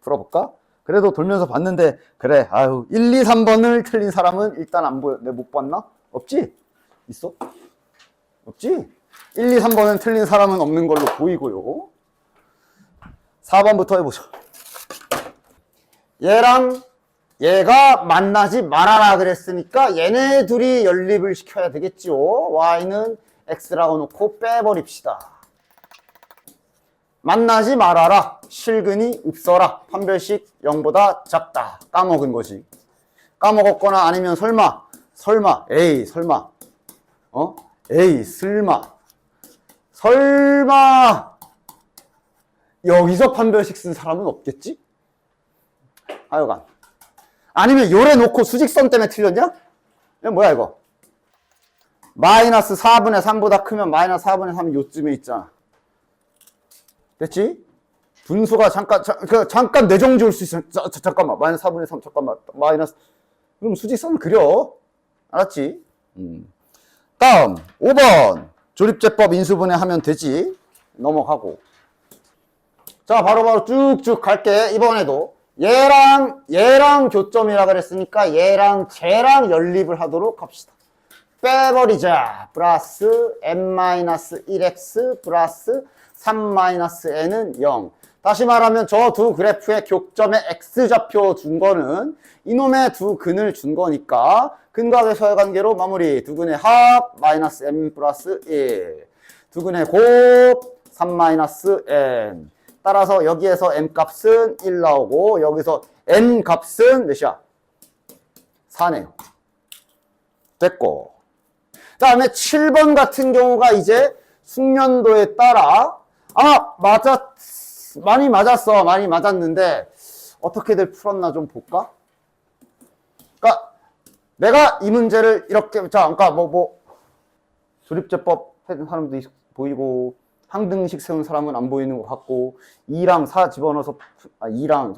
풀어볼까? 그래도 돌면서 봤는데 그래 아유 1, 2, 3번을 틀린 사람은 일단 안 보여. 내가 못 봤나? 없지? 있어? 없지? 1, 2, 3번은 틀린 사람은 없는 걸로 보이고요. 4번부터 해보죠. 얘랑 얘가 만나지 말아라 그랬으니까 얘네 둘이 연립을 시켜야 되겠죠. y는 x라고 놓고 빼버립시다. 만나지 말아라. 실근이 없어라. 판별식 0보다 작다. 까먹은 거지. 까먹었거나 아니면 설마 에이 설마 에이 설마 여기서 판별식 쓴 사람은 없겠지? 하여간 아니면 요래 놓고 수직선 때문에 틀렸냐? 이거 뭐야 이거? 마이너스 4분의 3보다 크면 마이너스 4분의 3이 요쯤에 있잖아. 됐지? 분수가 잠깐 내정 지을 수 있어. 잠깐만 마이너스 4분의 3 잠깐만 마이너스 그럼 수직선 그려. 알았지? 다음 5번 조립제법 인수분해 하면 되지. 넘어가고 자 바로바로 쭉쭉 갈게. 이번에도 얘랑 교점이라 그랬으니까 얘랑 쟤랑 연립을 하도록 합시다. 빼버리자. 플러스 n-1x 플러스 3-n은 0. 다시 말하면 저 두 그래프의 교점에 x좌표 준 거는 이놈의 두 근을 준 거니까 근각의 서열관계로 마무리. 두 근의 합 마이너스 m 플러스 1. 두 근의 곱 3-n. 따라서 여기에서 m 값은 1 나오고 여기서 n 값은 몇이야? 4네요. 됐고. 그 다음에 7번 같은 경우가 이제 숙련도에 따라 많이 맞았어. 많이 맞았는데 어떻게들 풀었나 좀 볼까? 그러니까 내가 이 문제를 이렇게 그러니까 조립제법 해준 사람도 보이고 항등식 세운 사람은 안 보이는 것 같고 2랑 4 집어넣어서 2랑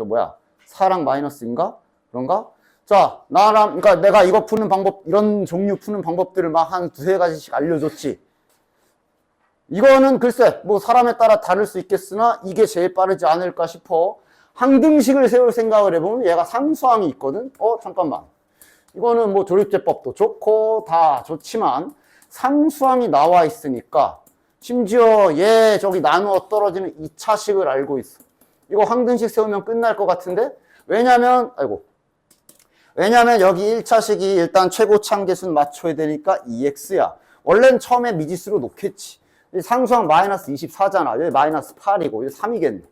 4랑 마이너스인가? 그런가? 자, 그러니까 내가 이거 푸는 방법, 이런 종류 푸는 방법들을 막 한 두세 가지씩 알려줬지. 이거는 글쎄, 사람에 따라 다를 수 있겠으나 이게 제일 빠르지 않을까 싶어. 항등식을 세울 생각을 해보면 얘가 상수항이 있거든? 잠깐만. 이거는 조립제법도 좋고 다 좋지만 상수항이 나와 있으니까 심지어 얘 저기 나누어 떨어지는 2차식을 알고 있어. 이거 항등식 세우면 끝날 것 같은데? 왜냐면 여기 1차식이 일단 최고차항계수는 맞춰야 되니까 2x야. 원래는 처음에 미지수로 놓겠지. 상수항 마이너스 24잖아. 여기 마이너스 8이고, 여기 3이겠네.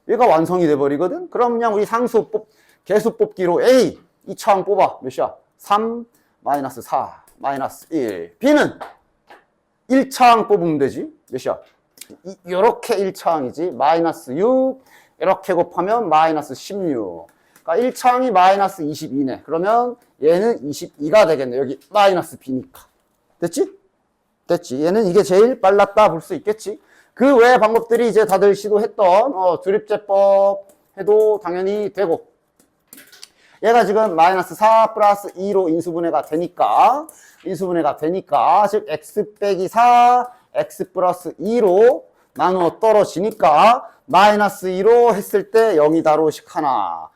얘가 완성이 돼버리거든? 그럼 그냥 우리 계수 뽑기로 A, 2차항 뽑아. 몇이야? 3, 마이너스 4, 마이너스 1. B는 1차항 뽑으면 되지. 몇이야? 요렇게 1차항이지. 마이너스 6. 이렇게 곱하면 마이너스 16. 그러니까 1차항이 마이너스 22네. 그러면 얘는 22가 되겠네. 여기 마이너스 B니까. 됐지? 됐지. 얘는 이게 제일 빨랐다 볼 수 있겠지. 그 외의 방법들이 이제 다들 시도했던 조립제법 해도 당연히 되고. 얘가 지금 마이너스 4 플러스 2로 인수분해가 되니까 즉 x 빼기 4 x 플러스 2로 나누어 떨어지니까 마이너스 2로 했을 때 0이다로씩 하나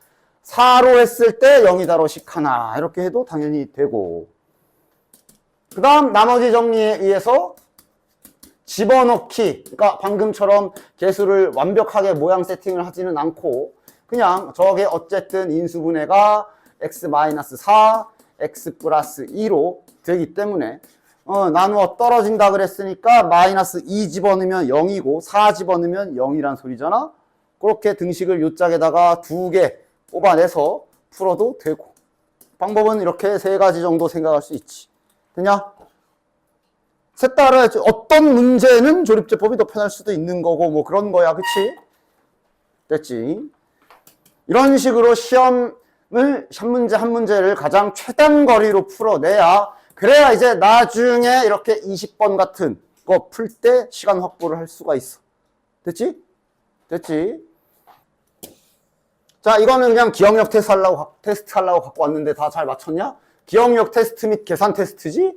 4로 했을 때 0이다로씩 하나 이렇게 해도 당연히 되고 그 다음 나머지 정리에 의해서 집어넣기 그러니까 방금처럼 개수를 완벽하게 모양 세팅을 하지는 않고 그냥 저게 어쨌든 인수분해가 x-4 x 플러스 2로 되기 때문에 나누어 떨어진다 그랬으니까 마이너스 2 집어넣으면 0이고 4 집어넣으면 0이란 소리잖아. 그렇게 등식을 요 짝에다가 2개 뽑아내서 풀어도 되고 방법은 이렇게 3가지 정도 생각할 수 있지. 되냐? 셋 다 알아야지. 어떤 문제는 조립제법이 더 편할 수도 있는 거고 그런 거야. 그치? 됐지? 이런 식으로 시험을 한 문제 한 문제를 가장 최단 거리로 풀어내야 그래야 이제 나중에 이렇게 20번 같은 거 풀 때 시간 확보를 할 수가 있어. 됐지? 됐지? 자, 이거는 그냥 기억력 테스트 하려고 갖고 왔는데 다 잘 맞췄냐? 기억력 테스트 및 계산 테스트지?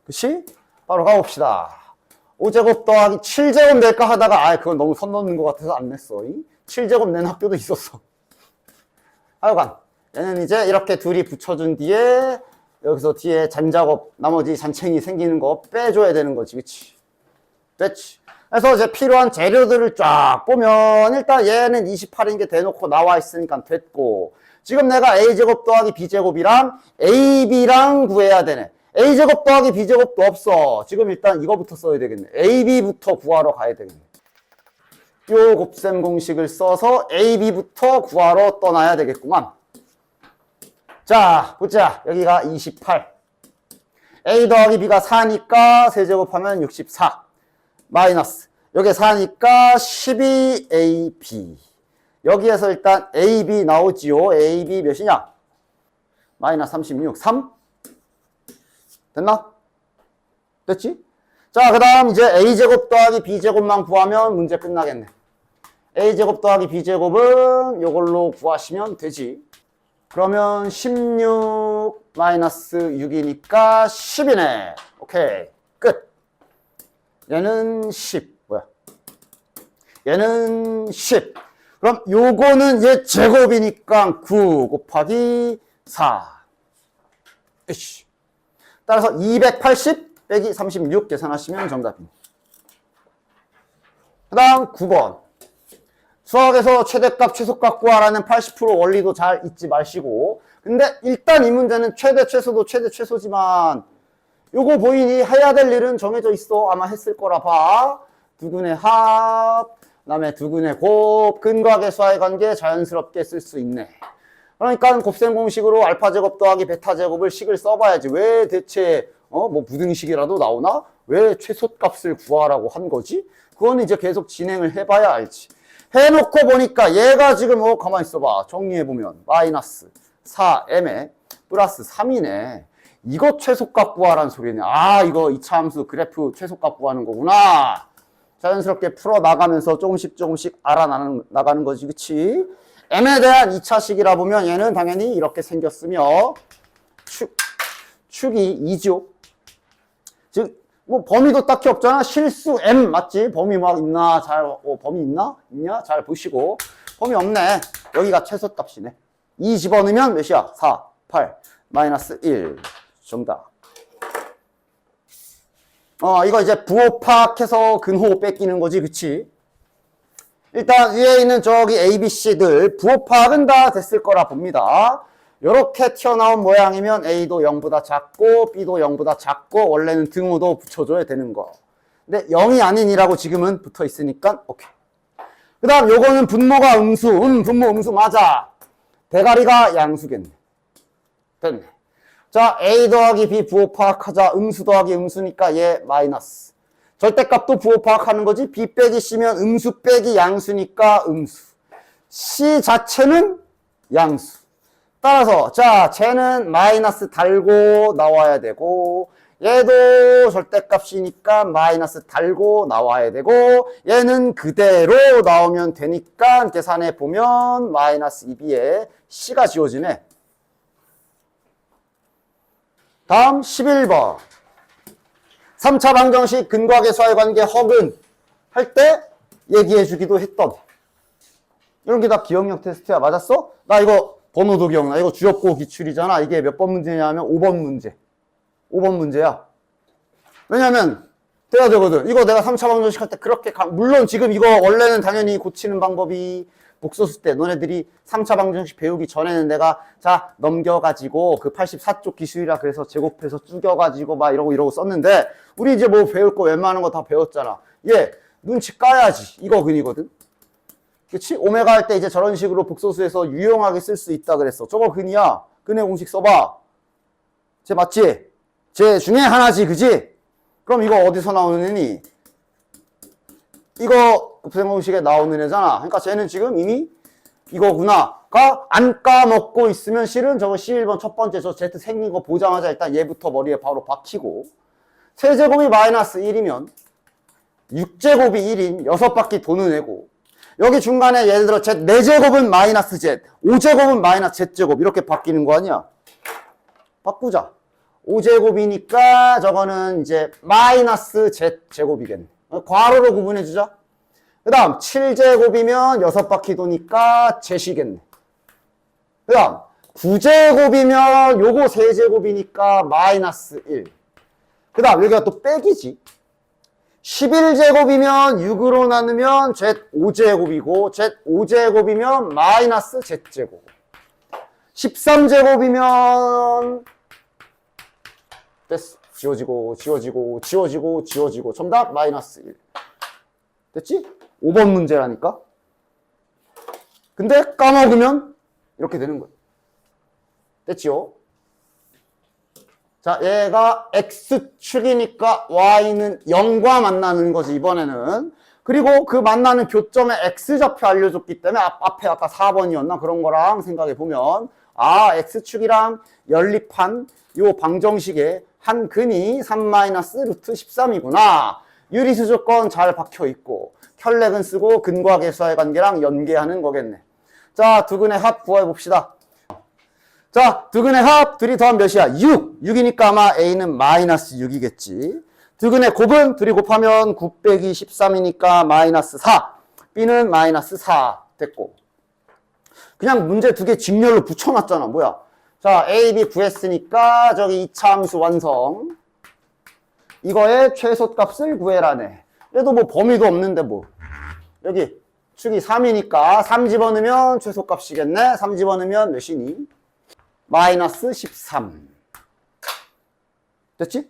그치? 바로 가봅시다. 5제곱 더하기 7제곱 낼까 하다가 그건 너무 선 넘는 것 같아서 안 냈어. 7제곱 낸 학교도 있었어. 하여간 얘는 이제 이렇게 둘이 붙여준 뒤에 여기서 뒤에 잔작업 나머지 잔챙이 생기는 거 빼줘야 되는 거지. 그치? 됐지? 그래서 이제 필요한 재료들을 쫙 보면 일단 얘는 28인 게 대놓고 나와 있으니까 됐고, 지금 내가 a제곱 더하기 b제곱이랑 ab랑 구해야 되네. a제곱 더하기 b제곱도 없어. 지금 일단 이거부터 써야 되겠네. ab부터 구하러 가야 되겠네. 요 곱셈 공식을 써서 ab부터 구하러 떠나야 되겠구만. 자, 보자. 여기가 28. a 더하기 b가 4니까 세제곱하면 64. 마이너스. 여기 4니까 12ab. 여기에서 일단 ab 나오지요. ab 몇이냐? 마이너스 36. 3. 됐나? 됐지? 자, 그 다음 이제 a제곱 더하기 b제곱만 구하면 문제 끝나겠네. a제곱 더하기 b제곱은 요걸로 구하시면 되지. 그러면 16 마이너스 6이니까 10이네. 오케이. 끝. 얘는 10. 뭐야? 얘는 10. 그럼 요거는 얘 제곱이니까 9 곱하기 4. 으이씨. 따라서 280 빼기 36 계산하시면 정답입니다. 그 다음 9번. 수학에서 최대값, 최소값 구하라는 80% 원리도 잘 잊지 마시고. 근데 일단 이 문제는 최대, 최소도 최대, 최소지만 요거 보이니? 해야 될 일은 정해져 있어. 아마 했을 거라 봐. 두근의 합, 그다음에 두근의 곱, 근과 계수와의 관계 자연스럽게 쓸 수 있네. 그러니까 곱셈 공식으로 알파 제곱 더하기 베타 제곱을 식을 써봐야지. 왜 대체 뭐 부등식이라도 나오나? 왜 최소값을 구하라고 한 거지? 그건 이제 계속 진행을 해봐야 알지. 해놓고 보니까 얘가 지금 가만히 있어봐. 정리해보면 마이너스 4m에 플러스 3이네. 이거 최소값 구하라는 소리네. 아, 이거 이차함수 그래프 최소값 구하는 거구나. 자연스럽게 풀어나가면서 조금씩 알아나가는 거지. 그치? m에 대한 2차식이라 보면 얘는 당연히 이렇게 생겼으며 축이 2죠. 즉 뭐 범위도 딱히 없잖아. 실수 m 맞지? 범위 막 있나? 범위 있냐? 잘 보시고. 범위 없네. 여기가 최소값이네. 2 집어넣으면 몇이야? 4, 8, 마이너스 1. 정답. 이거 이제 부호 파악해서 근호 뺏기는 거지. 그치? 일단 위에 있는 저기 A, B, C들 부호 파악은 다 됐을 거라 봅니다. 이렇게 튀어나온 모양이면 A도 0보다 작고 B도 0보다 작고 원래는 등호도 붙여줘야 되는 거. 근데 0이 아닌이라고 지금은 붙어 있으니까 오케이. 그 다음 요거는 분모가 음수. 분모 음수 맞아. 대가리가 양수겠네. 됐네. 자, A 더하기 B 부호 파악하자. 음수 더하기 음수니까 얘 마이너스. 절대값도 부호 파악하는 거지. B 빼기 C면 음수 빼기 양수니까 음수. C 자체는 양수. 따라서 자, 쟤는 마이너스 달고 나와야 되고 얘도 절대값이니까 마이너스 달고 나와야 되고 얘는 그대로 나오면 되니까 계산해 보면 마이너스 2b에 C가 지워지네. 다음 11번. 3차 방정식 근과 계수와의 관계 허근 할 때 얘기해 주기도 했던 이런 게 다 기억력 테스트야. 맞았어? 나 이거 번호도 기억나. 이거 주엽고 기출이잖아. 이게 몇 번 문제냐면 5번 문제. 5번 문제야. 왜냐면 돼야 되거든. 이거 내가 3차 방정식 할 때 그렇게 물론 지금 이거 원래는 당연히 고치는 방법이 복소수 때 너네들이 3차 방정식 배우기 전에는 내가 자 넘겨가지고 그 84쪽 기술이라 그래서 제곱해서 쪼겨가지고 막 이러고 썼는데 우리 이제 뭐 배울 거 웬만한 거 다 배웠잖아. 얘 눈치 까야지. 이거 근이거든. 그치? 오메가 할 때 이제 저런 식으로 복소수에서 유용하게 쓸 수 있다 그랬어. 저거 근이야. 근의 공식 써봐. 쟤 맞지? 쟤 중에 하나지. 그지? 그럼 이거 어디서 나오는 애니? 이거 곱셈 공식에 나오는 애잖아. 그러니까 쟤는 지금 이미 이거구나가 안 까먹고 있으면 실은 저거 11번 첫 번째 저 Z 생긴 거 보자마자 일단 얘부터 머리에 바로 박히고 세제곱이 마이너스 1이면 6제곱이 1인 6바퀴 도는 애고 여기 중간에 예를 들어 Z 4제곱은 마이너스 Z 5제곱은 마이너스 Z제곱 이렇게 바뀌는 거 아니야? 바꾸자. 5제곱이니까 저거는 이제 마이너스 Z제곱이겠네. 괄호로 구분해주자. 그 다음 7제곱이면 6바퀴 도니까 제시겠네. 그 다음 9제곱이면 요거 3제곱이니까 마이너스 1. 그 다음 여기가 또 빼기지. 11제곱이면 6으로 나누면 Z5제곱이고 Z5제곱이면 마이너스 Z제곱. 13제곱이면 됐어. 지워지고 지워지고 지워지고 지워지고 정답 마이너스 1. 됐지? 5번 문제라니까. 근데 까먹으면 이렇게 되는 거야. 됐죠? 자, 얘가 X축이니까 Y는 0과 만나는 거지, 이번에는. 그리고 그 만나는 교점의 X좌표 알려줬기 때문에 앞에 아까 4번이었나? 그런 거랑 생각해보면 아, X축이랑 연립한 요 방정식의 한 근이 3-루트 13이구나. 유리수 조건 잘 박혀있고 혈렉은 쓰고 근과 계수와의 관계랑 연계하는 거겠네. 자, 두 근의 합 구해봅시다. 자, 두 근의 합, 둘이 더하면 몇이야? 6. 6이니까 아마 A는 마이너스 6이겠지. 두 근의 곱은 둘이 곱하면 9 빼기 13이니까 마이너스 4. B는 마이너스 4 됐고. 그냥 문제 두 개 직렬로 붙여놨잖아. 뭐야? 자, A, B 구했으니까 저기 이차함수 완성. 이거의 최소값을 구해라네. 얘도 뭐 범위도 없는데 뭐. 여기 축이 3이니까 3 집어넣으면 최소값이겠네. 3 집어넣으면 몇이니? 마이너스 13. 됐지?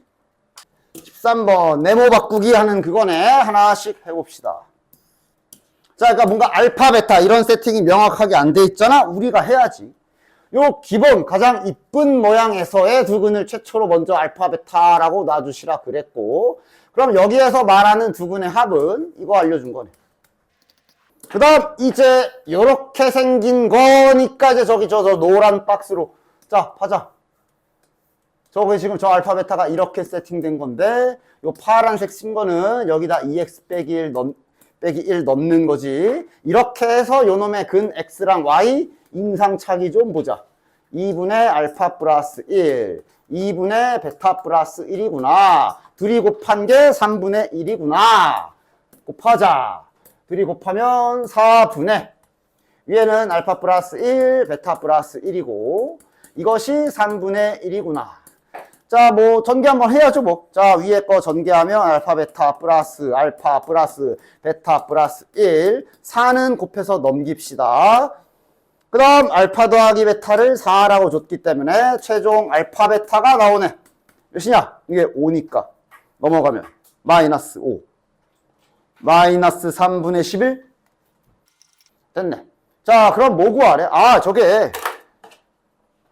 13번 네모 바꾸기 하는 그거네. 하나씩 해봅시다. 자, 그러니까 뭔가 알파, 베타 이런 세팅이 명확하게 안 돼 있잖아. 우리가 해야지. 요 기본 가장 이쁜 모양에서의 두 근을 최초로 먼저 알파, 베타라고 놔주시라 그랬고, 그럼 여기에서 말하는 두 근의 합은 이거 알려준 거네. 그 다음 이제 요렇게 생긴 거니까 이제 저기 저 노란 박스로 자, 파자. 저거 지금 저 알파, 베타가 이렇게 세팅된 건데 요 파란색 쓴 거는 여기다 2x 빼기 1 넣는 거지. 이렇게 해서 요놈의 근 x랑 y 인상차기 좀 보자. 2분의 알파 플러스 1, 2분의 베타 플러스 1이구나. 둘이 곱한 게 3분의 1이구나. 곱하자. 둘이 곱하면 4분의 위에는 알파 플러스 1, 베타 플러스 1이고 이것이 3분의 1이구나. 자, 뭐 전개 한번 해야죠, 뭐. 자, 위에 거 전개하면 알파 베타 플러스 베타 플러스 1. 4는 곱해서 넘깁시다. 그 다음 알파 더하기 베타를 4라고 줬기 때문에 최종 알파 베타가 나오네. 몇이냐? 이게 5니까 넘어가면 마이너스 5. 마이너스 3분의 11. 됐네. 자, 그럼 뭐 구하래? 아, 저게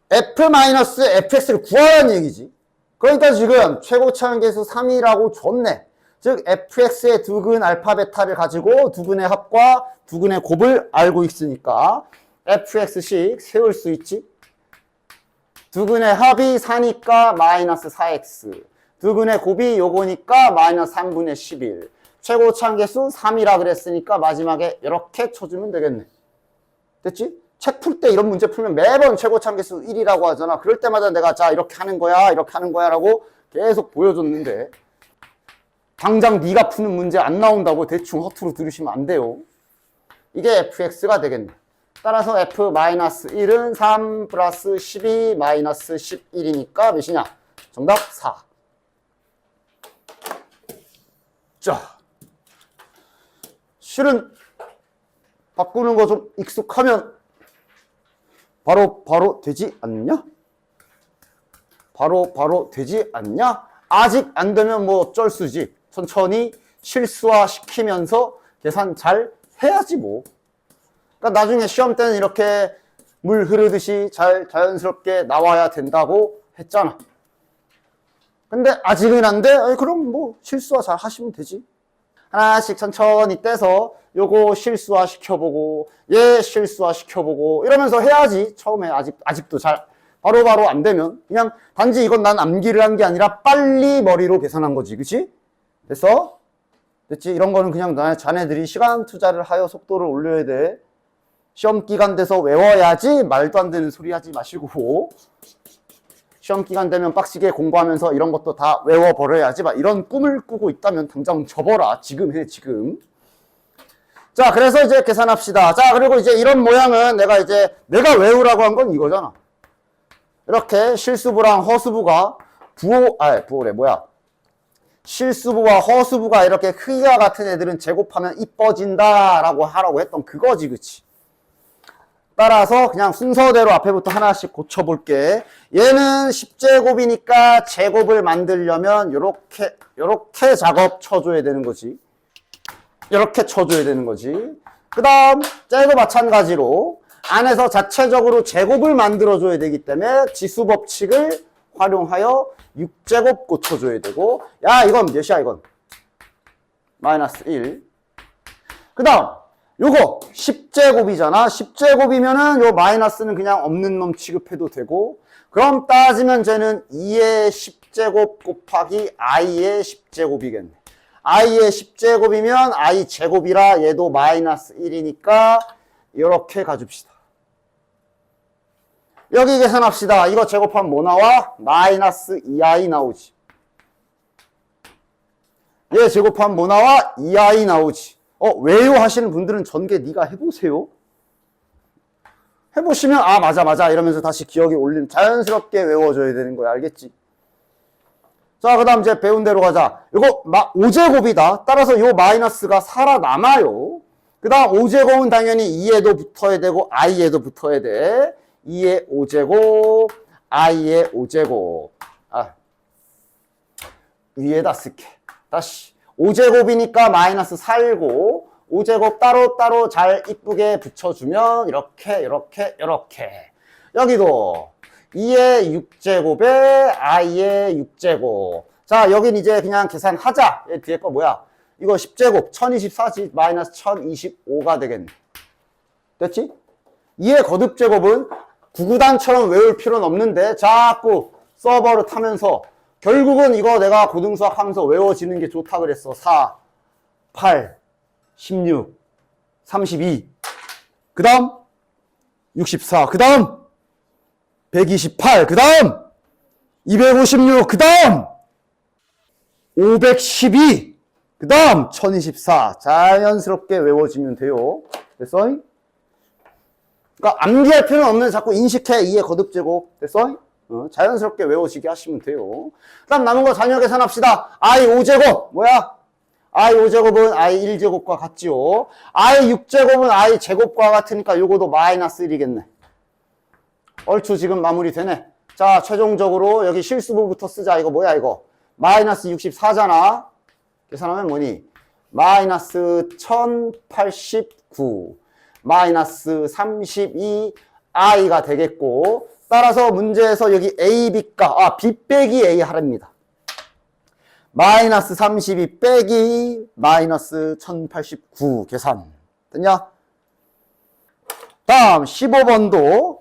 F-fx를 구하라는 얘기지. 그러니까 지금 최고차원계수 3이라고 줬네. 즉 fx의 두 근 알파 베타를 가지고 두 근의 합과 두 근의 곱을 알고 있으니까 fx씩 세울 수 있지. 두 근의 합이 4니까 마이너스 4x. 두 근의 곱이 요거니까 마이너스 3분의 11. 최고차원계수 3이라 그랬으니까 마지막에 이렇게 쳐주면 되겠네. 됐지? 책 풀 때 이런 문제 풀면 매번 최고차원계수 1이라고 하잖아. 그럴 때마다 내가 자 이렇게 하는 거야 이렇게 하는 거야 라고 계속 보여줬는데 당장 네가 푸는 문제 안 나온다고 대충 허투루 들으시면 안 돼요. 이게 fx가 되겠네. 따라서 f-1은 3 플러스 12 마이너스 11이니까 몇이냐? 정답 4. 자, 실은 바꾸는 거 좀 익숙하면 바로 되지 않냐? 바로 되지 않냐? 아직 안 되면 뭐 어쩔 수지. 천천히 실수화 시키면서 계산 잘 해야지 뭐. 그러니까 나중에 시험 때는 이렇게 물 흐르듯이 잘 자연스럽게 나와야 된다고 했잖아. 근데 아직은 안 돼? 그럼 뭐 실수화 잘 하시면 되지. 하나씩 천천히 떼서 요거 실수화 시켜보고 얘 실수화 시켜보고 이러면서 해야지. 처음에 아직도 잘 바로바로 안 되면 그냥 단지 이건 난 암기를 한 게 아니라 빨리 머리로 계산한 거지. 그치? 됐어? 됐지? 이런 거는 그냥 자네들이 시간 투자를 하여 속도를 올려야 돼. 시험 기간 돼서 외워야지. 말도 안 되는 소리 하지 마시고 시험 기간 되면 빡시게 공부하면서 이런 것도 다 외워버려야지. 막 이런 꿈을 꾸고 있다면 당장 접어라. 지금 해, 지금. 자, 그래서 이제 계산합시다. 자, 그리고 이제 이런 모양은 내가 외우라고 한 건 이거잖아. 이렇게 실수부랑 허수부가 실수부와 허수부가 이렇게 크기가 같은 애들은 제곱하면 이뻐진다라고 하라고 했던 그거지, 그치? 따라서 그냥 순서대로 앞에부터 하나씩 고쳐볼게. 얘는 10제곱이니까 제곱을 만들려면 요렇게 작업 쳐줘야 되는 거지. 이렇게 쳐줘야 되는 거지. 그 다음 쟤도 마찬가지로 안에서 자체적으로 제곱을 만들어줘야 되기 때문에 지수법칙을 활용하여 6제곱 고쳐줘야 되고, 야, 이건 몇이야, 이건? 마이너스 1. 그 다음 요거 10제곱이잖아. 10제곱이면은 요 마이너스는 그냥 없는 놈 취급해도 되고, 그럼 따지면 쟤는 2의 10제곱 곱하기 i의 10제곱이겠네. i의 10제곱이면 i 제곱이라 얘도 마이너스 1이니까 이렇게 가줍시다. 여기 계산합시다. 이거 제곱하면 뭐 나와? 마이너스 2i 나오지. 얘 제곱하면 뭐 나와? 2i 나오지. 왜요? 하시는 분들은 전개 네가 해보세요. 해보시면 아 맞아 이러면서 다시 기억이 올리면 자연스럽게 외워줘야 되는 거야. 알겠지? 자, 그 다음 이제 배운 대로 가자. 이거 5제곱이다. 따라서 요 마이너스가 살아남아요. 그 다음 5제곱은 당연히 2에도 붙어야 되고 i에도 붙어야 돼. 2의 5제곱, i의 5제곱. 위에다 쓸게. 다시 5제곱이니까 마이너스 살고 5제곱 따로따로 잘 이쁘게 붙여주면 이렇게 여기도 2의 6제곱에 i의 6제곱. 자, 여긴 이제 그냥 계산하자. 얘 뒤에 거 뭐야? 이거 10제곱 1024지 마이너스 1025가 되겠네. 됐지? 2의 거듭제곱은 구구단처럼 외울 필요는 없는데 자꾸 서버를 타면서 결국은 이거 내가 고등수학 하면서 외워지는 게 좋다 그랬어. 4, 8, 16, 32. 그 다음 64. 그 다음 128. 그 다음 256. 그 다음 512. 그 다음 1024. 자연스럽게 외워지면 돼요. 됐어? 그러니까 암기할 필요는 없는데 자꾸 인식해. 2의 거듭제곱. 됐어? 자연스럽게 외워지게 하시면 돼요. 그 다음 남은 거 자녀 계산합시다. i 5제곱 뭐야? i 5제곱은 i 1제곱과 같지요. i 6제곱은 i 제곱과 같으니까 요거도 마이너스 1이겠네. 얼추 지금 마무리 되네. 자, 최종적으로 여기 실수부부터 쓰자. 이거 뭐야 이거? 마이너스 64잖아. 계산하면 뭐니? 마이너스 1089 마이너스 32 i가 되겠고, 따라서 문제에서 여기 a, b가 b 빼기 a 하랍니다. 마이너스 32 빼기 마이너스 1089 계산 됐냐? 다음 15번도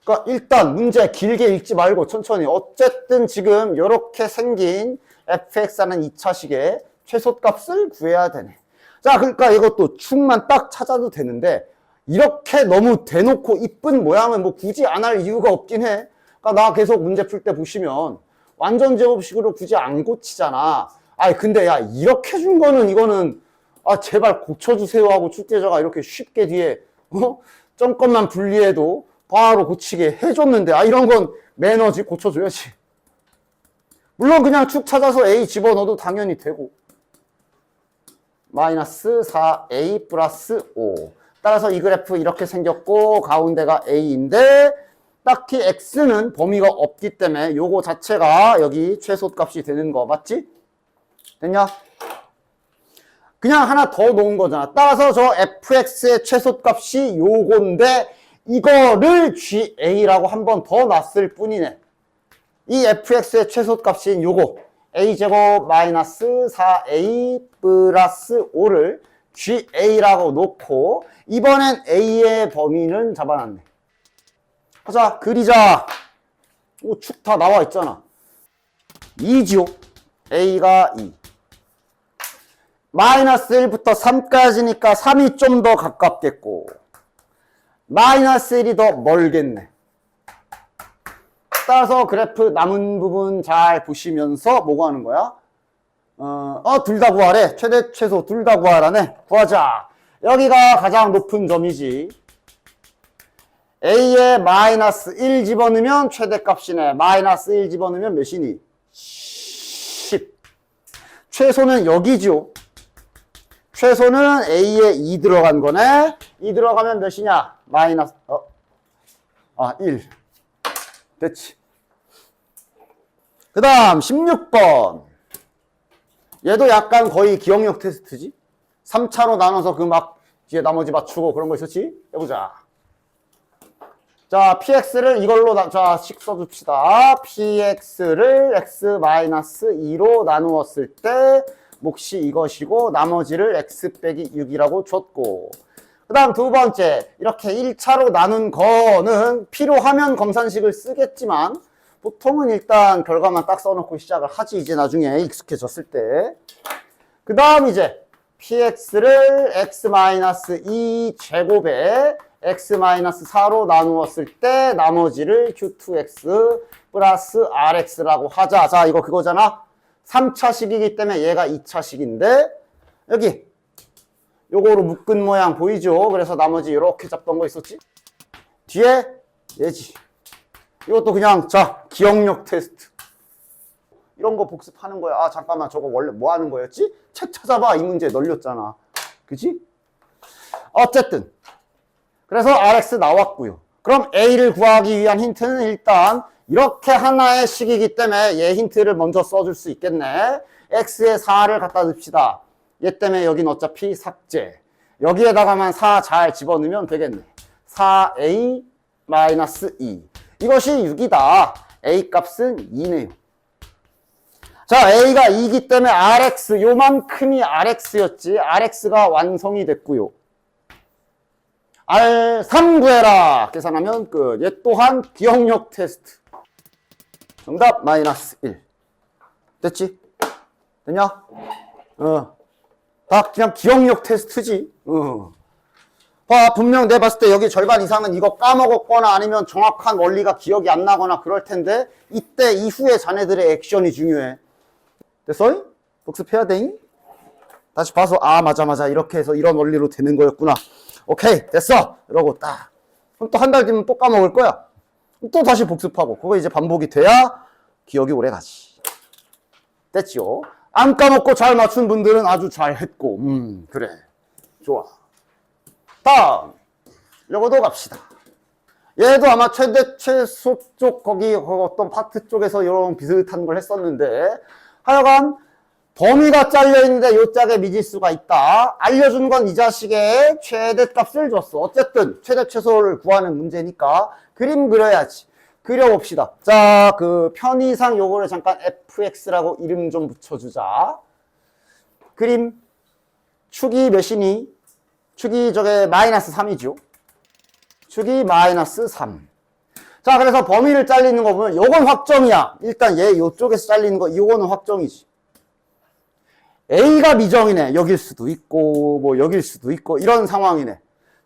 그러니까 일단 문제 길게 읽지 말고 천천히. 어쨌든 지금 이렇게 생긴 fx라는 2차식의 최소값을 구해야 되네. 자, 그러니까 이것도 축만 딱 찾아도 되는데 이렇게 너무 대놓고 이쁜 모양은 뭐 굳이 안 할 이유가 없긴 해. 그러니까 나 계속 문제 풀 때 보시면 완전 제곱식으로 굳이 안 고치잖아. 아니 근데 야 이렇게 준 거는 이거는 제발 고쳐주세요 하고 출제자가 이렇게 쉽게 뒤에 점것만 분리해도 바로 고치게 해줬는데 이런 건 매너지. 고쳐줘야지. 물론 그냥 축 찾아서 a 집어넣어도 당연히 되고. 마이너스 4a 플러스 5. 따라서 이 그래프 이렇게 생겼고 가운데가 a인데 딱히 x는 범위가 없기 때문에 요거 자체가 여기 최소값이 되는 거 맞지? 됐냐? 그냥 하나 더 놓은 거잖아. 따라서 저 fx의 최소값이 요건데 이거를 ga라고 한 번 더 놨을 뿐이네. 이 fx의 최소값인 요거 a제곱 마이너스 4a 플러스 5를 ga라고 놓고 이번엔 a의 범위는 잡아놨네. 자, 그리자. 축 다 나와 있잖아. 2지요. a가 2. 마이너스 1부터 3까지니까 3이 좀 더 가깝겠고 마이너스 1이 더 멀겠네. 따라서 그래프 남은 부분 잘 보시면서 뭐가 하는 거야? 둘 다 구하래. 최대, 최소 둘 다 구하라네. 구하자. 여기가 가장 높은 점이지. A에 마이너스 1 집어넣으면 최대값이네. 마이너스 1 집어넣으면 몇이니? 10. 최소는 여기죠. 최소는 A에 2 들어간 거네. 2 들어가면 몇이냐? 마이너스, 1. 됐지. 그 다음 16번. 얘도 약간 거의 기억력 테스트지. 3차로 나눠서 그 막 뒤에 나머지 맞추고 그런 거 있었지? 해보자. 자, px를 이걸로 식 써줍시다. px를 x-2로 나누었을 때 몫이 이것이고 나머지를 x 빼기 6이라고 줬고, 그 다음 두 번째, 이렇게 1차로 나눈 거는 필요하면 검산식을 쓰겠지만 보통은 일단 결과만 딱 써놓고 시작을 하지, 이제 나중에 익숙해졌을 때. 그 다음 이제 px를 x-2 제곱에 x-4로 나누었을 때 나머지를 q2x 플러스 rx라고 하자. 자, 이거 그거잖아. 3차식이기 때문에 얘가 2차식인데 여기 요거로 묶은 모양 보이죠? 그래서 나머지 이렇게 잡던 거 있었지? 뒤에 얘지. 이것도 그냥 자, 기억력 테스트. 이런 거 복습하는 거야. 아, 잠깐만, 저거 원래 뭐 하는 거였지? 책 찾아봐. 이 문제 널렸잖아. 그치? 어쨌든 그래서 RX 나왔고요. 그럼 A를 구하기 위한 힌트는 일단 이렇게 하나의 식이기 때문에 얘 힌트를 먼저 써줄 수 있겠네. X에 4를 갖다 둡시다. 얘 때문에 여긴 어차피 삭제. 여기에다가만 4 잘 집어넣으면 되겠네. 4A-2. 이것이 6이다. A 값은 2네요. 자, A가 2이기 때문에 RX, 요만큼이 RX였지. RX가 완성이 됐고요. R3 구해라. 계산하면 끝. 얘 또한 기억력 테스트. 정답 마이너스 1. 됐지? 됐냐? 다 그냥 기억력 테스트지. 봐, 분명 내가 봤을 때 여기 절반 이상은 이거 까먹었거나 아니면 정확한 원리가 기억이 안 나거나 그럴 텐데 이때 이후에 자네들의 액션이 중요해. 됐어? 복습해야 되잉? 다시 봐서 아, 맞아 이렇게 해서 이런 원리로 되는 거였구나. 오케이, 됐어. 이러고 딱. 그럼 또 한 달 뒤면 또 까먹을 거야. 또 다시 복습하고. 그거 이제 반복이 돼야 기억이 오래 가지. 됐지요? 안 까먹고 잘 맞춘 분들은 아주 잘 했고. 그래. 좋아. 다음. 요거도 갑시다. 얘도 아마 최대, 최소 쪽, 거기 어떤 파트 쪽에서 이런 비슷한 걸 했었는데, 하여간, 범위가 잘려있는데 요 짝에 미지수가 있다. 알려준 건 이 자식의 최대값을 줬어. 어쨌든 최대 최소를 구하는 문제니까 그림 그려야지. 그려봅시다. 자, 그 편의상 요거를 잠깐 fx라고 이름 좀 붙여주자. 그림 축이 몇이니? 축이 저게 마이너스 3이죠. 축이 마이너스 3. 자, 그래서 범위를 잘리는 거 보면 요건 확정이야. 일단 얘 요쪽에서 잘리는 거 요거는 확정이지. A가 미정이네. 여길 수도 있고 뭐 여길 수도 있고 이런 상황이네.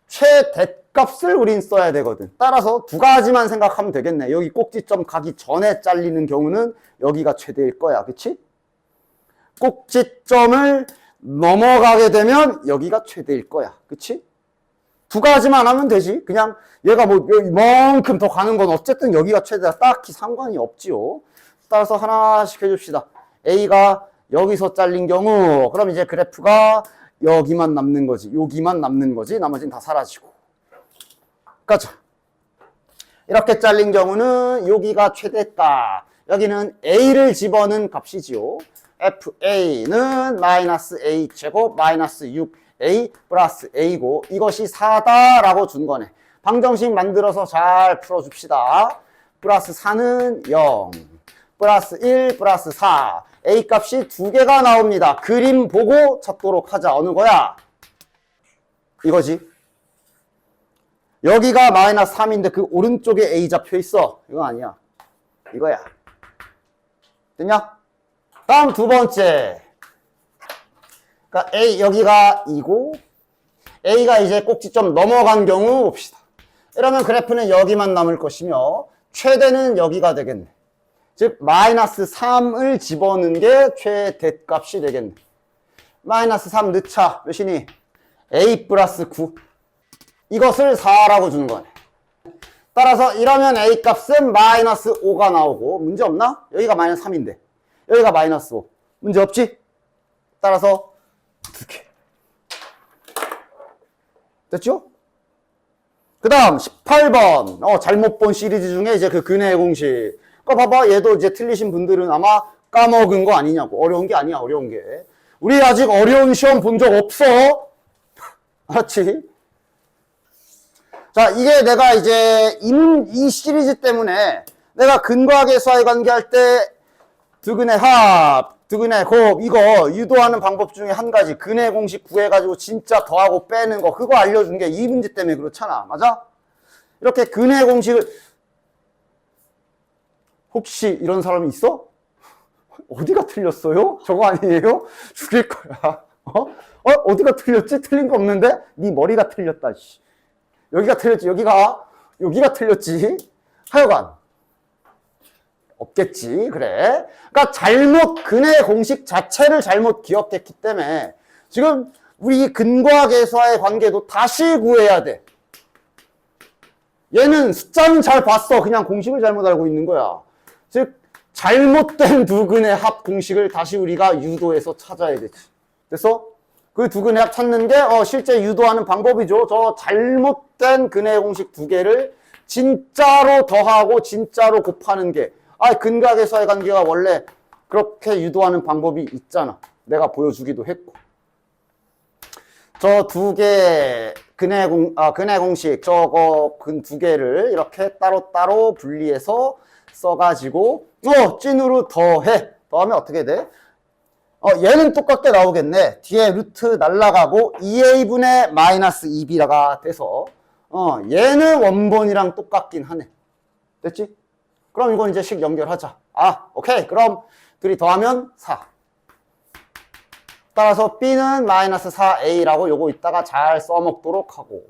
최대값을 우린 써야 되거든. 따라서 두 가지만 생각하면 되겠네. 여기 꼭지점 가기 전에 잘리는 경우는 여기가 최대일 거야. 그치? 꼭지점을 넘어가게 되면 여기가 최대일 거야. 그치? 두 가지만 하면 되지. 그냥 얘가 뭐 이만큼 더 가는 건 어쨌든 여기가 최대다. 딱히 상관이 없지요. 따라서 하나씩 해줍시다. A가 여기서 잘린 경우 그럼 이제 그래프가 여기만 남는 거지. 여기만 남는 거지. 나머지는 다 사라지고. 가자. 이렇게 잘린 경우는 여기가 최대값. 여기는 A를 집어넣은 값이지요. FA는 마이너스 A 제곱 마이너스 6A 플러스 A고 이것이 4다라고 준 거네. 방정식 만들어서 잘 풀어줍시다. 플러스 4는 0. 플러스 1 플러스 4. A 값이 두 개가 나옵니다. 그림 보고 찾도록 하자. 어느 거야? 이거지. 여기가 마이너스 3인데 그 오른쪽에 A 잡혀 있어. 이거 아니야. 이거야. 됐냐? 다음 두 번째. 그러니까 A 여기가 2고 A가 이제 꼭지점 넘어간 경우 봅시다. 이러면 그래프는 여기만 남을 것이며 최대는 여기가 되겠네. 즉 마이너스 3을 집어넣은 게 최대값이 되겠네. 마이너스 3 넣자. 몇이니? a 플러스 9. 이것을 4라고 주는 거네. 따라서 이러면 a 값은 마이너스 5가 나오고 문제 없나? 여기가 마이너스 3인데 여기가 마이너스 5. 문제 없지? 따라서 2개. 됐죠? 그 다음 18번 잘못 본 시리즈 중에 이제 그 근해의 공식. 봐봐, 얘도 이제 틀리신 분들은 아마 까먹은 거 아니냐고. 어려운 게 아니야, 어려운 게. 우리 아직 어려운 시험 본 적 없어. 알았지? 자, 이게 내가 이제 이 시리즈 때문에 내가 근과 계수와의 관계할 때 두근의 합, 두근의 곱 이거 유도하는 방법 중에 한 가지 근의 공식 구해가지고 진짜 더하고 빼는 거 그거 알려준 게 이 문제 때문에 그렇잖아. 맞아? 이렇게 근의 공식을 혹시 이런 사람이 있어? 어디가 틀렸어요? 저거 아니에요? 죽일 거야. 어디가 틀렸지? 틀린 거 없는데? 네 머리가 틀렸다. 씨. 여기가 틀렸지. 여기가 틀렸지. 하여간 없겠지. 그래. 그러니까 잘못 근의 공식 자체를 잘못 기억했기 때문에 지금 우리 근과 계수와의 관계도 다시 구해야 돼. 얘는 숫자는 잘 봤어. 그냥 공식을 잘못 알고 있는 거야. 즉 잘못된 두 근의 합 공식을 다시 우리가 유도해서 찾아야 되지. 그래서 그 두 근의 합 찾는 게 실제 유도하는 방법이죠. 저 잘못된 근의 공식 두 개를 진짜로 더하고 진짜로 곱하는 게 근과 계수와의 관계가 원래 그렇게 유도하는 방법이 있잖아. 내가 보여주기도 했고. 저 두 개 근의 공식 저거 근 두 개를 이렇게 따로따로 분리해서 써가지고 찐으로 더해. 더하면 어떻게 돼? 얘는 똑같게 나오겠네. 뒤에 루트 날라가고 2a분의 마이너스 2b가 돼서 얘는 원본이랑 똑같긴 하네. 됐지? 그럼 이건 이제 식 연결하자. 오케이. 그럼 둘이 더하면 4. 따라서 b는 마이너스 4a라고 요거 이따가 잘 써먹도록 하고.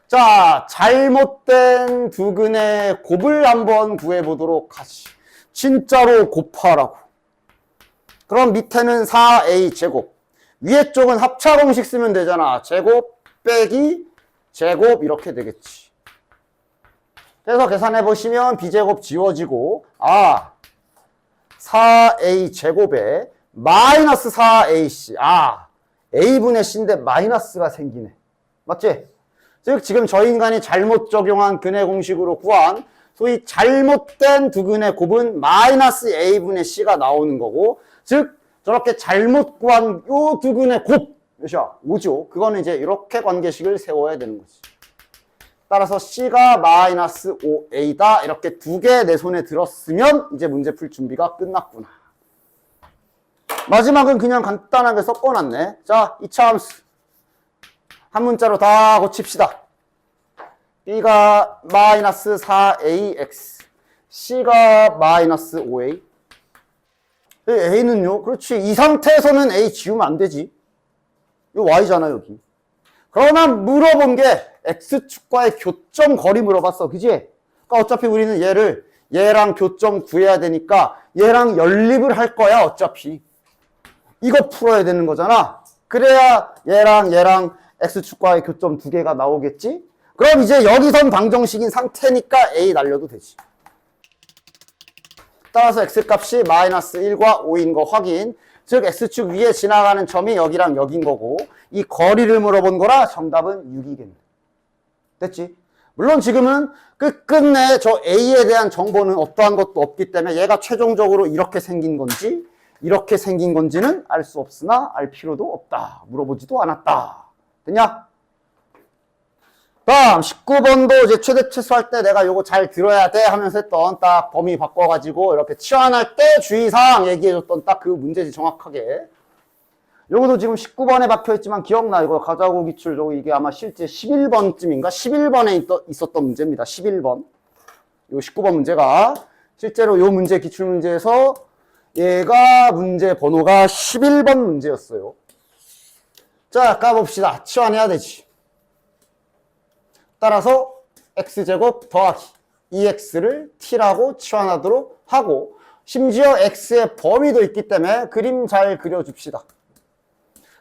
자, 잘못된 두 근의 곱을 한번 구해보도록 하지. 진짜로 곱하라고. 그럼 밑에는 4a 제곱. 위에 쪽은 합차 공식 쓰면 되잖아. 제곱 빼기 제곱 이렇게 되겠지. 그래서 계산해 보시면 b제곱 지워지고 4a 제곱에 마이너스 4ac. a분의 c인데 마이너스가 생기네. 맞지? 즉 지금 저 인간이 잘못 적용한 근의 공식으로 구한 소위 잘못된 두 근의 곱은 마이너스 a분의 c가 나오는 거고, 즉 저렇게 잘못 구한 요 두 근의 곱 몇이야? 5죠. 그거는 이제 이렇게 관계식을 세워야 되는 거지. 따라서 c가 마이너스 5a다. 이렇게 두 개 내 손에 들었으면 이제 문제 풀 준비가 끝났구나. 마지막은 그냥 간단하게 섞어놨네. 자, 2차 함수 한 문자로 다 고칩시다. b가 마이너스 4ax, c가 마이너스 5a. a는요? 그렇지. 이 상태에서는 a 지우면 안 되지. 이거 y잖아, 여기. 그러나 물어본 게 x축과의 교점 거리 물어봤어. 그지? 그러니까 어차피 우리는 얘랑 교점 구해야 되니까 얘랑 연립을 할 거야, 어차피. 이거 풀어야 되는 거잖아. 그래야 얘랑 x축과의 교점 두 개가 나오겠지? 그럼 이제 여기선 방정식인 상태니까 a 날려도 되지. 따라서 x값이 마이너스 1과 5인 거 확인. 즉 x축 위에 지나가는 점이 여기랑 여긴 거고, 이 거리를 물어본 거라 정답은 6이겠네. 됐지? 물론 지금은 끝끝내 저 a에 대한 정보는 어떠한 것도 없기 때문에 얘가 최종적으로 이렇게 생긴 건지 이렇게 생긴 건지는 알 수 없으나 알 필요도 없다. 물어보지도 않았다. 됐냐? 다음 19번도 이제 최대 최소할 때 내가 요거 잘 들어야 돼 하면서 했던 딱 범위 바꿔가지고 이렇게 치환할 때 주의사항 얘기해줬던 딱 그 문제지 정확하게. 요거도 지금 19번에 박혀있지만 기억나. 이거 가자고 기출 저거 이게 아마 실제 11번쯤인가? 11번에 있었던 문제입니다. 11번. 요 19번 문제가 실제로 요 문제 기출문제에서 얘가 문제 번호가 11번 문제였어요. 자, 까봅시다. 치환해야 되지. 따라서 x제곱 더하기 2x를 t라고 치환하도록 하고, 심지어 x의 범위도 있기 때문에 그림 잘 그려줍시다.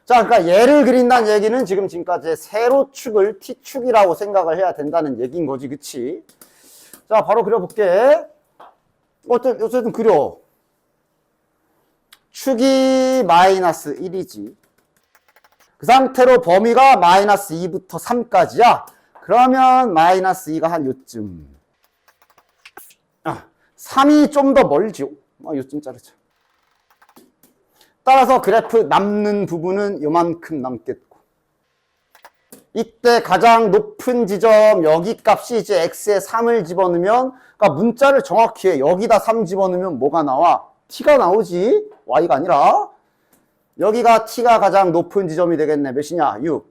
자, 그러니까 얘를 그린다는 얘기는 지금까지 세로축을 t축이라고 생각을 해야 된다는 얘기인 거지, 그치? 자, 바로 그려볼게. 어쨌든 그려. 축이 마이너스 1이지. 그 상태로 범위가 마이너스 2부터 3까지야. 그러면 마이너스 2가 한 요쯤. 3이 좀 더 멀죠. 요쯤 자르자. 따라서 그래프 남는 부분은 요만큼 남겠고. 이때 가장 높은 지점 여기 값이 이제 x에 3을 집어넣으면, 그러니까 문자를 정확히 해. 여기다 3 집어넣으면 뭐가 나와? t가 나오지. y가 아니라. 여기가 t가 가장 높은 지점이 되겠네. 몇이냐? 6,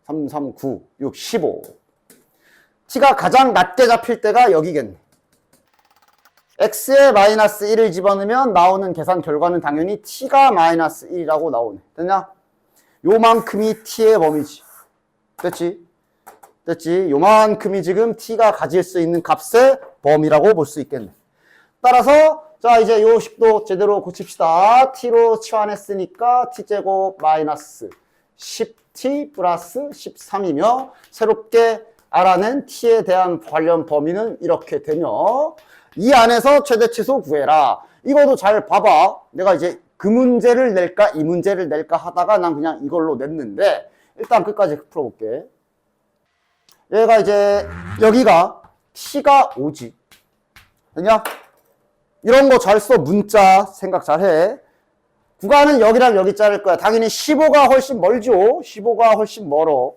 3, 3, 9, 6, 15. t가 가장 낮게 잡힐 때가 여기겠네. x에 마이너스 1을 집어넣으면 나오는 계산 결과는 당연히 t가 마이너스 1이라고 나오네. 됐냐? 요만큼이 t의 범위지. 됐지? 됐지? 요만큼이 지금 t가 가질 수 있는 값의 범위라고 볼 수 있겠네. 따라서 자, 이제 요 식도 제대로 고칩시다. t로 치환했으니까 t제곱 마이너스 10t 플러스 13이며 새롭게 알아낸 t에 대한 관련 범위는 이렇게 되며 이 안에서 최대 최소 구해라. 이거도 잘 봐봐. 내가 이제 그 문제를 낼까 이 문제를 낼까 하다가 난 그냥 이걸로 냈는데 일단 끝까지 풀어볼게. 얘가 이제 여기가 t가 5지. 됐냐? 이런 거 잘 써. 문자 생각 잘 해. 구간은 여기랑 여기 자를 거야. 당연히 15가 훨씬 멀죠. 15가 훨씬 멀어.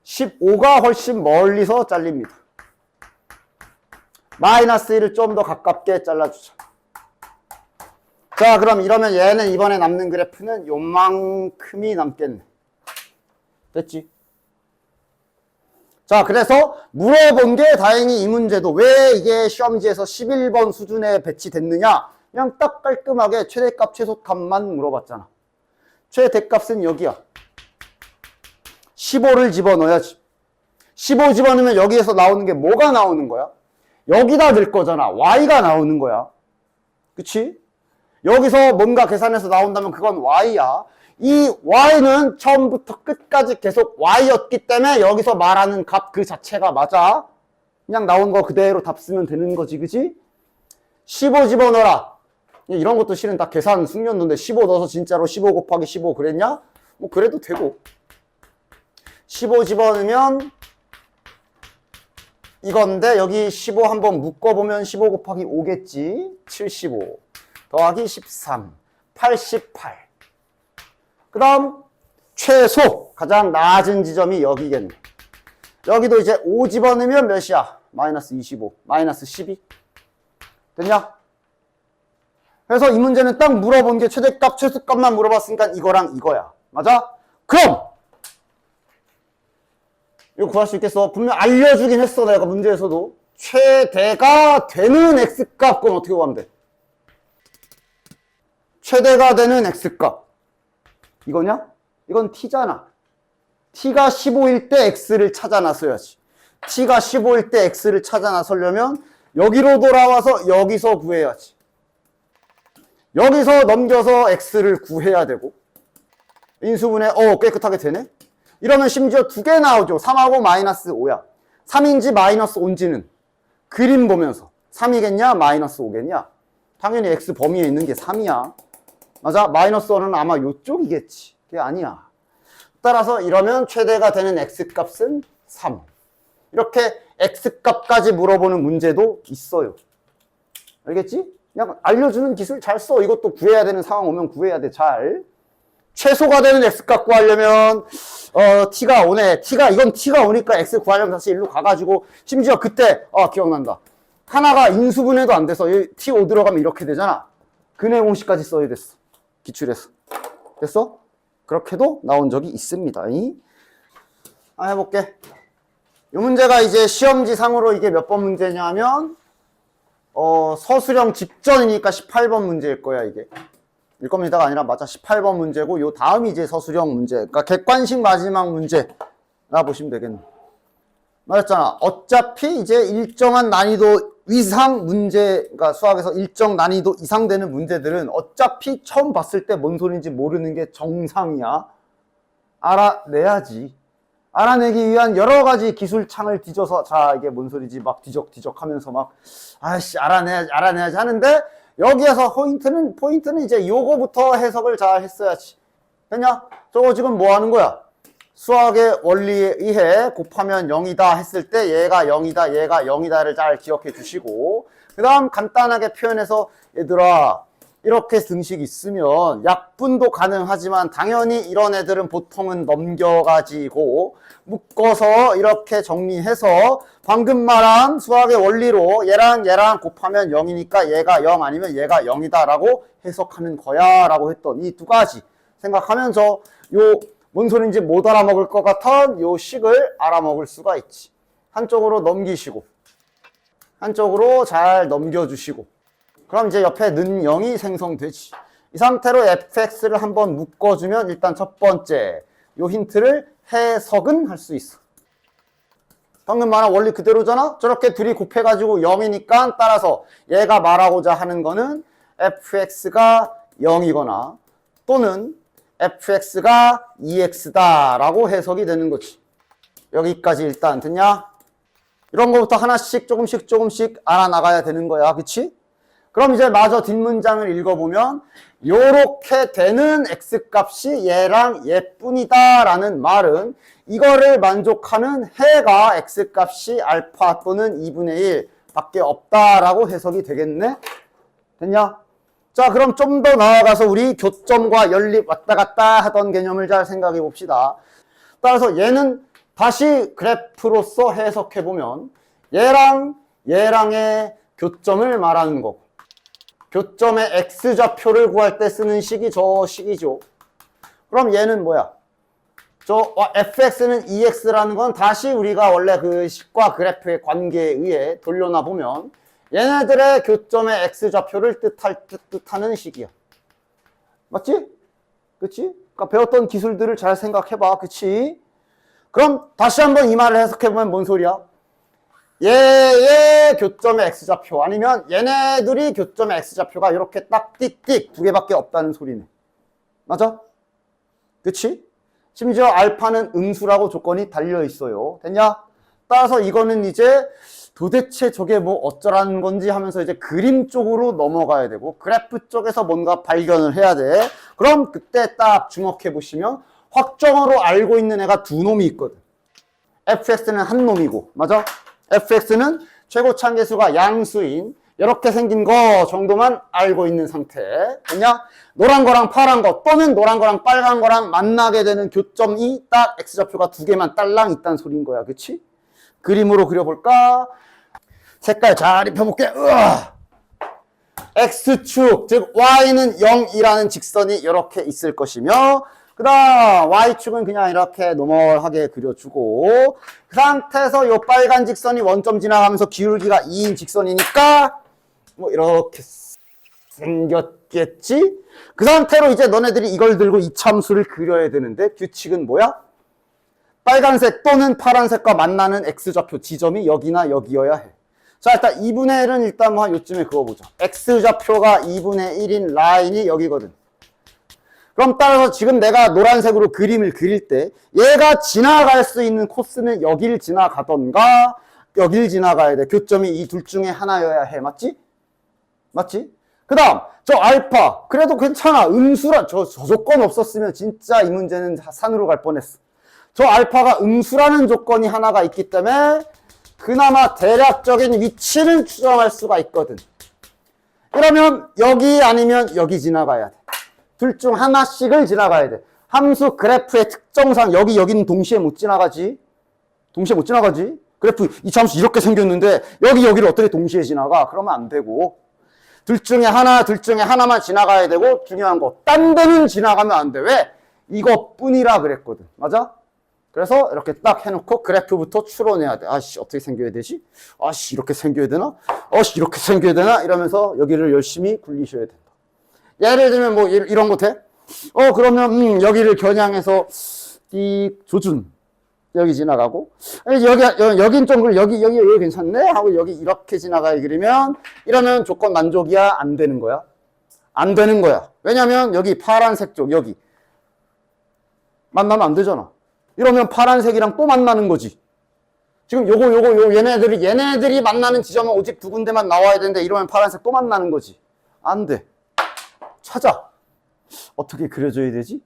15가 훨씬 멀리서 잘립니다. 마이너스 1을 좀 더 가깝게 잘라주자. 자, 그럼 이러면 얘는 이번에 남는 그래프는 요만큼이 남겠네. 됐지? 자, 그래서 물어본 게 다행히 이 문제도 왜 이게 시험지에서 11번 수준에 배치됐느냐? 그냥 딱 깔끔하게 최대값, 최소값만 물어봤잖아. 최대값은 여기야. 15를 집어넣어야지. 15 집어넣으면 여기에서 나오는 게 뭐가 나오는 거야? 여기다 넣을 거잖아. y가 나오는 거야. 그치? 여기서 뭔가 계산해서 나온다면 그건 y야. 이 y는 처음부터 끝까지 계속 y였기 때문에 여기서 말하는 값 그 자체가 맞아. 그냥 나온 거 그대로 답 쓰면 되는 거지, 그치? 15 집어넣어라. 이런 것도 실은 다 계산 숙련도인데 15 넣어서 진짜로 15 곱하기 15 그랬냐? 뭐 그래도 되고. 15 집어넣으면 이건데 여기 15 한번 묶어보면 15 곱하기 5겠지. 75 더하기 13 88. 그 다음 최소 가장 낮은 지점이 여기겠네. 여기도 이제 5 집어넣으면 몇이야? 마이너스 25 마이너스 12 됐냐? 그래서 이 문제는 딱 물어본 게 최대값 최소값만 물어봤으니까 이거랑 이거야. 맞아? 그럼 이거 구할 수 있겠어? 분명 알려주긴 했어. 내가 문제에서도 최대가 되는 x값. 그건 어떻게 구하면 돼? 최대가 되는 x값 이거냐? 이건 t잖아. t가 15일 때 x를 찾아 나서야지. t가 15일 때 x를 찾아 나서려면 여기로 돌아와서 여기서 구해야지. 여기서 넘겨서 x를 구해야 되고 인수분해 깨끗하게 되네. 이러면 심지어 두 개 나오죠. 3하고 마이너스 5야. 3인지 마이너스 5인지는 그림 보면서 3이겠냐 마이너스 5겠냐? 당연히 x 범위에 있는 게 3이야. 맞아? 마이너스 5는 아마 요쪽이겠지. 그게 아니야. 따라서 이러면 최대가 되는 x값은 3. 이렇게 x값까지 물어보는 문제도 있어요. 알겠지? 그냥 알려주는 기술 잘 써. 이것도 구해야 되는 상황 오면 구해야 돼. 잘. 최소가 되는 x값 구하려면 t가 오네. 이건 t가 오니까 x 구하려면 다시 일로 가가지고 심지어 그때 기억난다. 하나가 인수분해도 안 돼서 t5 들어가면 이렇게 되잖아. 근해 공식까지 써야 됐어. 기출해서. 됐어? 그렇게도 나온 적이 있습니다. 해볼게. 이 문제가 이제 시험지 상으로 이게 몇 번 문제냐면 서술형 직전이니까 18번 문제일 거야 이게. 일 겁니다가 아니라 맞아 18번 문제고 요 다음이 이제 서술형 문제. 그러니까 객관식 마지막 문제라 보시면 되겠네. 말했잖아. 어차피 이제 일정한 난이도 이상 문제, 그러니까 수학에서 일정 난이도 이상 되는 문제들은 어차피 처음 봤을 때 뭔 소리인지 모르는 게 정상이야. 알아내야지. 알아내기 위한 여러 가지 기술창을 뒤져서, 자, 이게 뭔 소리지 막 뒤적뒤적 하면서 막, 아이씨, 알아내야지 하는데, 여기에서 포인트는 이제 요거부터 해석을 잘 했어야지. 됐냐? 저거 지금 뭐 하는 거야? 수학의 원리에 의해 곱하면 0이다 했을 때 얘가 0이다, 얘가 0이다를 잘 기억해 주시고, 그 다음 간단하게 표현해서, 얘들아, 이렇게 등식이 있으면 약분도 가능하지만 당연히 이런 애들은 보통은 넘겨가지고 묶어서 이렇게 정리해서 방금 말한 수학의 원리로 얘랑 곱하면 0이니까 얘가 0 아니면 얘가 0이다 라고 해석하는 거야 라고 했던 이 두 가지 생각하면서 요 뭔 소리인지 못 알아먹을 것 같은 요 식을 알아먹을 수가 있지. 한쪽으로 넘기시고 한쪽으로 잘 넘겨주시고, 그럼 이제 옆에 는 0이 생성되지. 이 상태로 fx를 한번 묶어주면 일단 첫 번째 요 힌트를 해석은 할 수 있어. 방금 말한 원리 그대로잖아? 저렇게 둘이 곱해가지고 0이니까 따라서 얘가 말하고자 하는 거는 fx가 0이거나 또는 fx가 2x다 라고 해석이 되는 거지. 여기까지 일단 됐냐? 이런 거부터 하나씩 조금씩 알아나가야 되는 거야. 그치? 그럼 이제 마저 뒷문장을 읽어보면 요렇게 되는 x값이 얘랑 얘뿐이다 라는 말은 이거를 만족하는 해가 x값이 알파 또는 2분의 1 밖에 없다라고 해석이 되겠네? 됐냐? 자, 그럼 좀 더 나아가서 우리 교점과 연립 왔다 갔다 하던 개념을 잘 생각해 봅시다. 따라서 얘는 다시 그래프로서 해석해보면 얘랑의 교점을 말하는 거고, 교점의 x좌표를 구할 때 쓰는 식이 저 식이죠. 그럼 얘는 뭐야? fx는 2x라는 건 다시 우리가 원래 그 식과 그래프의 관계에 의해 돌려놔 보면 얘네들의 교점의 x좌표를 뜻하는 식이야. 맞지? 그치? 그러니까 배웠던 기술들을 잘 생각해봐. 그치? 그럼 다시 한번 이 말을 해석해보면 뭔 소리야? 얘의 교점의 x좌표 아니면 얘네들이 교점의 x좌표가 이렇게 딱 띡띡 두 개밖에 없다는 소리네. 맞아? 그치? 심지어 알파는 음수라고 조건이 달려있어요. 됐냐? 따라서 이거는 이제 도대체 저게 뭐 어쩌라는 건지 하면서 이제 그림 쪽으로 넘어가야 되고 그래프 쪽에서 뭔가 발견을 해야 돼. 그럼 그때 딱 주목해 보시면 확정어로 알고 있는 애가 두 놈이 있거든. fx는 한 놈이고, 맞아? fx는 최고차항계수가 양수인 이렇게 생긴 거 정도만 알고 있는 상태. 됐냐? 노란 거랑 파란 거 또는 노란 거랑 빨간 거랑 만나게 되는 교점이 딱 x좌표가 두 개만 딸랑 있다는 소리인 거야. 그치? 그림으로 그려볼까? 색깔 잘 입혀볼게. x축, 즉 y는 0이라는 직선이 이렇게 있을 것이며, 그 다음 y축은 그냥 이렇게 노멀하게 그려주고, 그 상태에서 이 빨간 직선이 원점 지나가면서 기울기가 2인 직선이니까 뭐 이렇게 생겼겠지? 그 상태로 이제 너네들이 이걸 들고 이 참수를 그려야 되는데 규칙은 뭐야? 빨간색 또는 파란색과 만나는 x좌표 지점이 여기나 여기여야 해. 자, 일단 2분의 1은 일단 뭐 요쯤에 그어보자. x좌표가 2분의 1인 라인이 여기거든. 그럼 따라서 지금 내가 노란색으로 그림을 그릴 때 얘가 지나갈 수 있는 코스는 여길 지나가던가 여길 지나가야 돼. 교점이 이 둘 중에 하나여야 해. 맞지? 맞지? 그 다음 저 알파 그래도 괜찮아. 음수라 저 조건 없었으면 진짜 이 문제는 산으로 갈 뻔했어. 저 알파가 음수라는 조건이 하나가 있기 때문에 그나마 대략적인 위치를 추정할 수가 있거든. 그러면 여기 아니면 여기 지나가야 돼. 둘 중 하나씩을 지나가야 돼. 함수 그래프의 특정상 여기는 동시에 못 지나가지. 동시에 못 지나가지. 그래프 이차함수 이렇게 생겼는데 여기를 어떻게 동시에 지나가? 그러면 안 되고. 둘 중에 하나만 지나가야 되고, 중요한 거 딴 데는 지나가면 안 돼. 왜? 이것뿐이라 그랬거든. 맞아? 그래서 이렇게 딱 해놓고 그래프부터 추론해야 돼. 아씨 어떻게 생겨야 되지? 아씨 이렇게 생겨야 되나? 아씨 이렇게 생겨야 되나? 이러면서 여기를 열심히 굴리셔야 된다. 예를 들면 뭐 이런 거 돼? 그러면 여기를 겨냥해서 이 조준 여기 지나가고 여긴 좀 그래 여기 괜찮네 하고 여기 이렇게 지나가야 이러면 조건 만족이야 안 되는 거야? 안 되는 거야. 왜냐면 여기 파란색 쪽 여기 만나면 안 되잖아. 이러면 파란색이랑 또 만나는 거지. 지금 요거 얘네들이 만나는 지점은 오직 두 군데만 나와야 되는데 이러면 파란색 또 만나는 거지. 안 돼. 찾아. 어떻게 그려줘야 되지?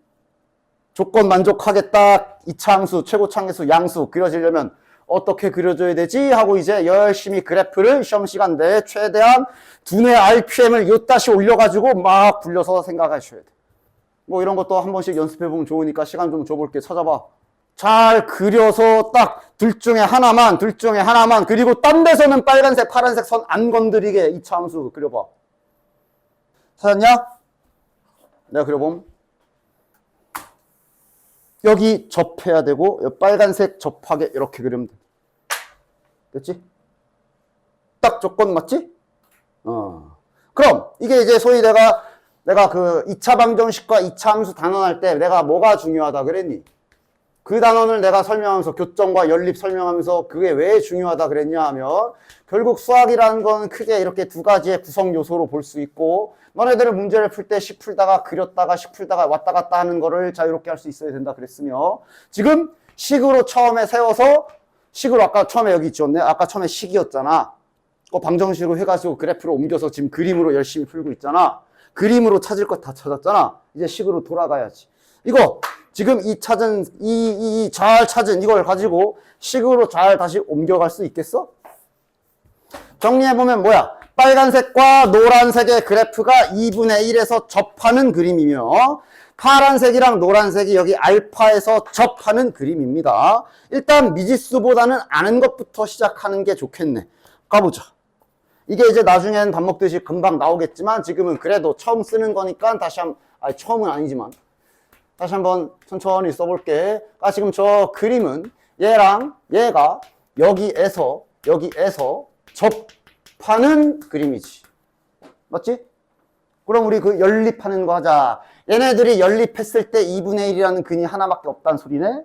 조건 만족하겠다. 이차함수, 최고차함수, 양수 그려지려면 어떻게 그려줘야 되지? 하고 이제 열심히 그래프를 시험 시간 내에 최대한 두뇌 RPM을 요따시 올려가지고 막 굴려서 생각하셔야 돼. 뭐 이런 것도 한 번씩 연습해보면 좋으니까 시간 좀 줘볼게. 찾아봐. 잘 그려서 딱 둘 중에 하나만 그리고 딴 데서는 빨간색, 파란색 선 안 건드리게 이차함수 그려봐. 찾았냐? 내가 그려봄. 여기 접해야 되고 빨간색 접하게 이렇게 그리면 돼. 됐지? 딱 조건 맞지? 그럼 이게 이제 소위 내가 그 2차 방정식과 2차 함수 단원할 때 내가 뭐가 중요하다 그랬니? 그 단원을 내가 설명하면서 교점과 연립 설명하면서 그게 왜 중요하다 그랬냐 하면 결국 수학이라는 건 크게 이렇게 두 가지의 구성 요소로 볼 수 있고 너네들은 문제를 풀 때 식 풀다가 그렸다가 식 풀다가 왔다 갔다 하는 거를 자유롭게 할 수 있어야 된다 그랬으며 지금 식으로 처음에 세워서 식으로 아까 처음에 여기 있었네. 아까 처음에 식이었잖아. 방정식으로 해가지고 그래프로 옮겨서 지금 그림으로 열심히 풀고 있잖아. 그림으로 찾을 것 다 찾았잖아. 이제 식으로 돌아가야지. 이거 지금 잘 찾은 이걸 가지고 식으로 잘 다시 옮겨갈 수 있겠어? 정리해보면 뭐야? 빨간색과 노란색의 그래프가 2분의 1에서 접하는 그림이며 파란색이랑 노란색이 여기 알파에서 접하는 그림입니다. 일단 미지수보다는 아는 것부터 시작하는 게 좋겠네. 가보자. 이게 이제 나중엔 밥 먹듯이 금방 나오겠지만 지금은 그래도 처음 쓰는 거니까 처음은 아니지만 다시 한번 천천히 써볼게. 지금 저 그림은 얘랑 얘가 여기에서 접하는 그림이지. 맞지? 그럼 우리 그 연립하는 거 하자. 얘네들이 연립했을 때 2분의 1이라는 근이 하나밖에 없다는 소리네?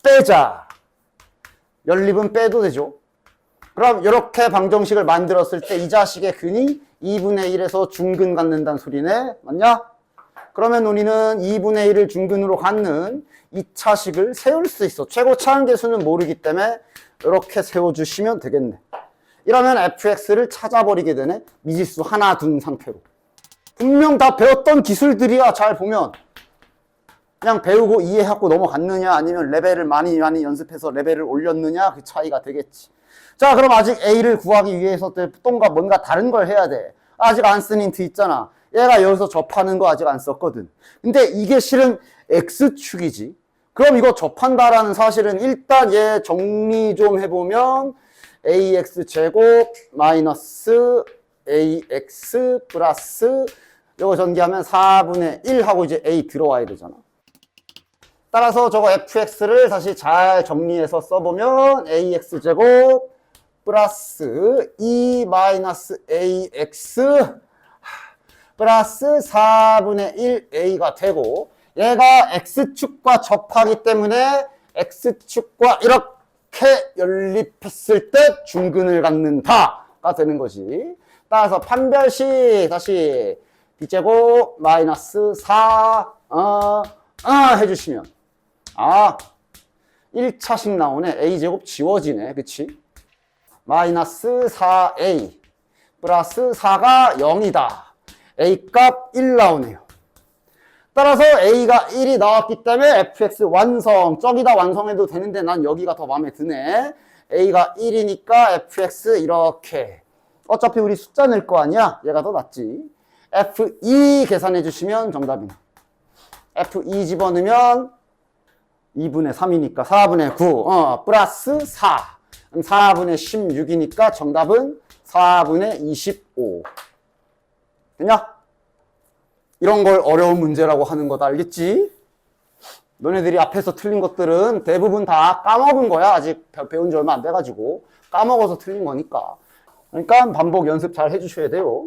빼자. 연립은 빼도 되죠. 그럼 이렇게 방정식을 만들었을 때 이 자식의 근이 2분의 1에서 중근 갖는다는 소리네? 맞냐? 그러면 우리는 2분의 1을 중근으로 갖는 2차식을 세울 수 있어. 최고 차항계수는 모르기 때문에 이렇게 세워주시면 되겠네. 이러면 fx를 찾아버리게 되네. 미지수 하나 둔 상태로. 분명 다 배웠던 기술들이야. 잘 보면. 그냥 배우고 이해하고 넘어갔느냐 아니면 레벨을 많이 연습해서 레벨을 올렸느냐 그 차이가 되겠지. 자, 그럼 아직 a를 구하기 위해서 뭔가 다른 걸 해야 돼. 아직 안 쓴 힌트 있잖아. 얘가 여기서 접하는 거 아직 안 썼거든. 근데 이게 실은 x축이지. 그럼 이거 접한다라는 사실은 일단 얘 정리 좀 해보면 ax제곱 마이너스 ax 플러스 이거 전개하면 4분의 1 하고 이제 a 들어와야 되잖아. 따라서 저거 fx를 다시 잘 정리해서 써보면 ax제곱 플러스 2 마이너스 ax 플러스 4분의 1a가 되고 얘가 x축과 접하기 때문에 x축과 이렇게 연립했을 때 중근을 갖는다가 되는 것이. 따라서 판별식 다시 b제곱 마이너스 4 해주시면 1차식 나오네. a제곱 지워지네. 그치? 마이너스 4a 플러스 4가 0이다. A값 1 나오네요. 따라서 A가 1이 나왔기 때문에 fx 완성. 저기다 완성해도 되는데 난 여기가 더 마음에 드네. A가 1이니까 fx 이렇게. 어차피 우리 숫자 낼 거 아니야? 얘가 더 낫지. F2 계산해 주시면 정답이네. F2 집어넣으면 2분의 3이니까 4분의 9 플러스 4. 4분의 16이니까 정답은 4분의 25. 됐냐? 이런 걸 어려운 문제라고 하는 거다. 알겠지? 너네들이 앞에서 틀린 것들은 대부분 다 까먹은 거야. 아직 배운 지 얼마 안 돼가지고. 까먹어서 틀린 거니까. 그러니까 반복 연습 잘 해주셔야 돼요.